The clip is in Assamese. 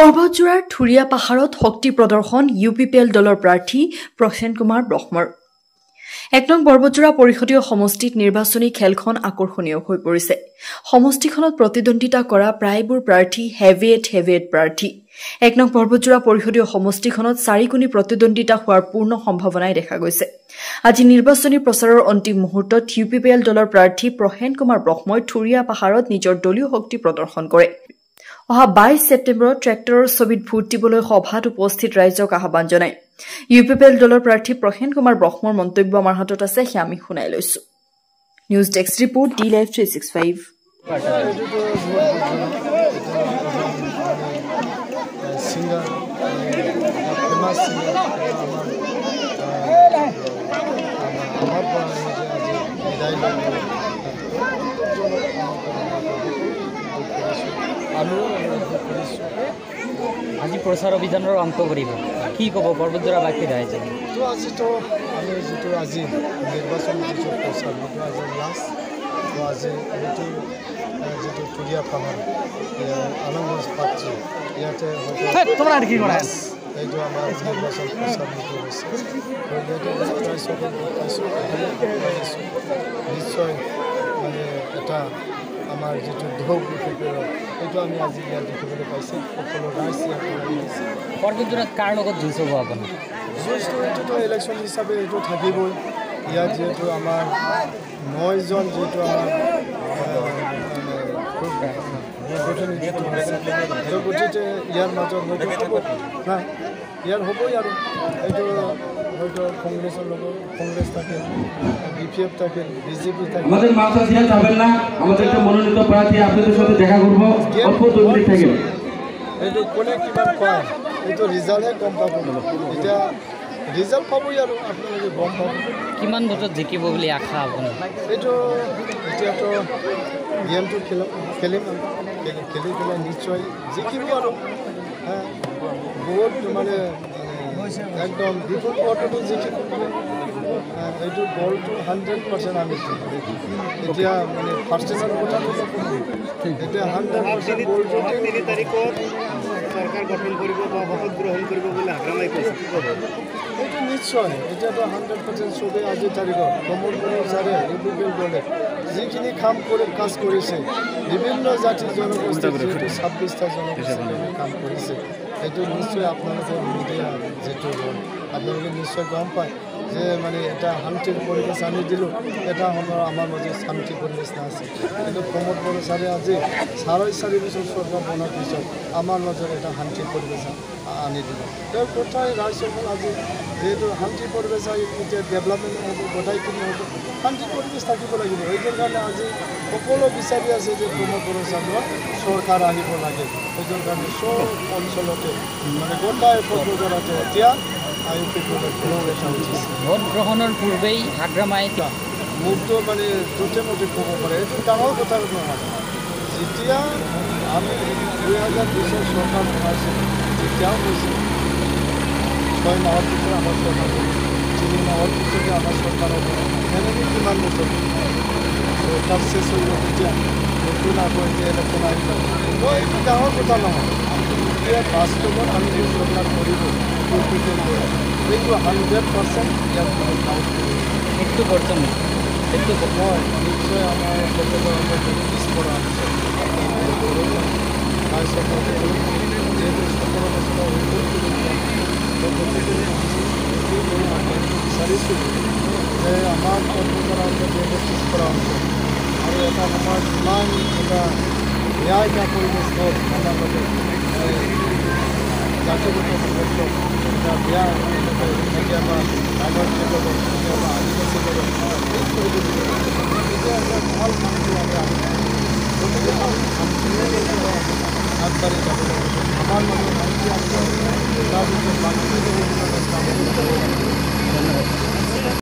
পৰ্বতজোৰাৰ থুৰীয়া পাহাৰত শক্তি প্ৰদৰ্শন ইউপিপিএল দলৰ প্ৰাৰ্থী প্ৰসেন কুমাৰ ব্ৰহ্মৰ। ১ নং পৰ্বতজোৰা পৰিষদীয় সমষ্টিত নিৰ্বাচনী খেলখন আকৰ্ষণীয় হৈ পৰিছে। সমষ্টিখনত প্ৰতিদ্বন্দ্বিতা কৰা প্ৰায়বোৰ প্ৰাৰ্থী হেভিৱেট প্ৰাৰ্থী। ১ নং পৰ্বতজোৰা পৰিষদীয় সমষ্টিখনত ৪ কোণী প্ৰতিদ্বন্দ্বিতা হোৱাৰ পূৰ্ণ সম্ভাৱনাই দেখা গৈছে। আজি নিৰ্বাচনী প্ৰচাৰৰ অন্তিম মুহূৰ্তত ইউপিপিএল দলৰ প্ৰাৰ্থী প্ৰসেন কুমাৰ ব্ৰহ্মই থুৰীয়া পাহাৰত নিজৰ দলীয় শক্তি প্ৰদৰ্শন কৰে। অহা ২২ ছেপ্টেম্বৰত ট্ৰেক্টৰৰ ছবিত ভোট দিবলৈ সভাত উপস্থিত ৰাইজক আহ্বান জনায়। ইউপিপিএল দলৰ প্ৰাৰ্থী প্ৰসেন কুমাৰ ব্ৰহ্মৰ মন্তব্য আমাৰ হাতত আছে, সেয়া আমি শুনাই লৈছো। News desk report, DLive 365। আজি প্ৰচাৰ অভিযানৰ অন্ত কৰিব, কি ক'ব পৰ্বতজোৰাবাসী ৰাইজে? আজিতো আমি আজি নিৰ্বাচনী প্ৰচাৰ সেইটো আজি লাষ্ট। আজি যিটো থুৰীয়া পাহাৰ আলমগঞ্জ পাত্ৰী ইয়াতে এইটো আমাৰ নিৰ্বাচন প্ৰচাৰ হৈছে। নিশ্চয় মানে এটা আমাৰ যিটো ঢৌ সেইটো আমি আজি ইয়াত দেখিবলৈ পাইছোঁ। সকলো ৰাইজ ইয়াত আহিছে। পৰ্বতজোৰাত কাৰ লগত যুঁজ হ'ব আপুনি? যুঁজটো এইটোতো ইলেকশ্যন হিচাপে এইটো থাকিবই। ইয়াত যিহেতু আমাৰ ৯জন যিহেতু আমাৰ প্ৰতিনিধিত্ব হৈছে, গতিকে ইয়াৰ মাজত হয়তো হ'ব নাই, ইয়াৰ হ'বই আৰু এইটো হয়তো কংগ্রেসের লোক, কংগ্রেস থাকে, বিপিএফ থাকে, বিজেপি থাকে। আমাদের মাথা ছিঁড়ে যাবেন না, আমাদের একটা মনোনীত প্রার্থী আপনাদের সাথে দেখা করবো, অল্প দূরে থেকে। এইটো কোনে কিমান কয় এইটো ৰিজাল্টহে গম পাব। এতিয়া ৰিজাল্ট পাবই আৰু আপোনালোকে গম পাব। কিমান ভোটত জিকিব বুলি আশা আপোনাৰ? এইটো এতিয়াতো গেমটো খেলিম, খেলি পেলাই নিশ্চয় জিকিব আৰু বহুত মানে একদম বিপুল ভোটতো জিকিব। এইটো বলটো 100% আমি এতিয়া মানে পাৰ্চেণ্টৰ কথাটো এতিয়া 100% বলটো 3 তাৰিখত চৰকাৰ গঠন কৰিব বা ভোট গ্ৰহণ কৰিব বুলি আগ্ৰহ কৰিছে। এইটো নিশ্চয় এতিয়াতো 100% চবেই আজিৰ তাৰিখত কমল ছাৰে ইউপিপিএল দলে যিখিনি কাজ কৰিছে, বিভিন্ন জাতি জনগোষ্ঠীৰ যিহেতু 26টা জনগোষ্ঠীৰ কাম কৰিছে, এইটো নিশ্চয় আপোনালোকে মিডিয়া যিটো আপোনালোকে নিশ্চয় গম পায় যে মানে এটা শান্তিৰ পৰিৱেশ আনি দিলোঁ। এটা সময় আমাৰ মাজত শান্তি পৰিৱেশ নাছিল, কিন্তু প্ৰমোদ ছাৰে আজি 4.5 বছৰ চৰকাৰ বনোৱাৰ পিছত আমাৰ মাজত এটা শান্তিৰ পৰিৱেশ আনি দিলোঁ। তেওঁৰ গোটেই ৰাজ্যখন আজি যিহেতু শান্তি পৰিৱেশ এতিয়া ডেভেলপমেণ্ট হ'ব, গোটেইখিনি হ'ব, শান্তি পৰিৱেশ থাকিব লাগিব। সেইটোৰ কাৰণে আজি সকলো বিচাৰি আছে যে প্ৰমোদ ছাৰৰ চৰকাৰ আহিব লাগে। সেইটোৰ কাৰণে চব অঞ্চলতে মানে গোটাই পৰ্বতজোৰাতে এতিয়া ভোট গ্ৰহণৰ পূৰ্বেই হাগ্ৰামাই মোকতো মানে য'তে মতে ক'ব পাৰে, এইটো ডাঙৰ কথা নহয়। যেতিয়া আমি 2020 চৰকাৰ বনাইছোঁ, তেতিয়াও কৈছিল 6 মাহৰ পিছত আমাৰ চৰকাৰ হ'ব, 3 মাহৰ পিছতে আমাৰ চৰকাৰ হ'ব। এনেকৈ কিমান বছৰ চৰকাৰ চেছ হৈ গ'ল, তেতিয়া নতুন আকৌ এতিয়া ইলেকশ্যন আহি যাব। এইটো ডাঙৰ কথা নহয়। এতিয়া বাস্তৱত আমি যে চৰকাৰ কৰিব এইটো 100% ইয়াত সেইটো বৰ্তমান সেইটো মই নিশ্চয় আমাৰ সকলো পিছপৰা আছে। যিহেতু সকলো বছৰ বিচাৰিছোঁ যে আমাৰ পৰ্বতজোৰা যিহেতু পিছপৰা অঞ্চল আৰু এটা সময়ত ইমান এটা বেয়া এটা পৰিৱেশ হ'ল আমাৰ বাবে জাতিগত সংঘৰ্ষ, এটা বেয়া কেতিয়াবা ডাঙৰ লগত, কেতিয়াবা আদিবাসী লগত এই পৰিৱেশ এতিয়া এটা ভাল কামটো আমি গতিকে আগবাঢ়ি যাব লাগিব। আমাৰ মানুহ শান্তি আছে, তাৰপিছত বাকী ধন্যবাদ।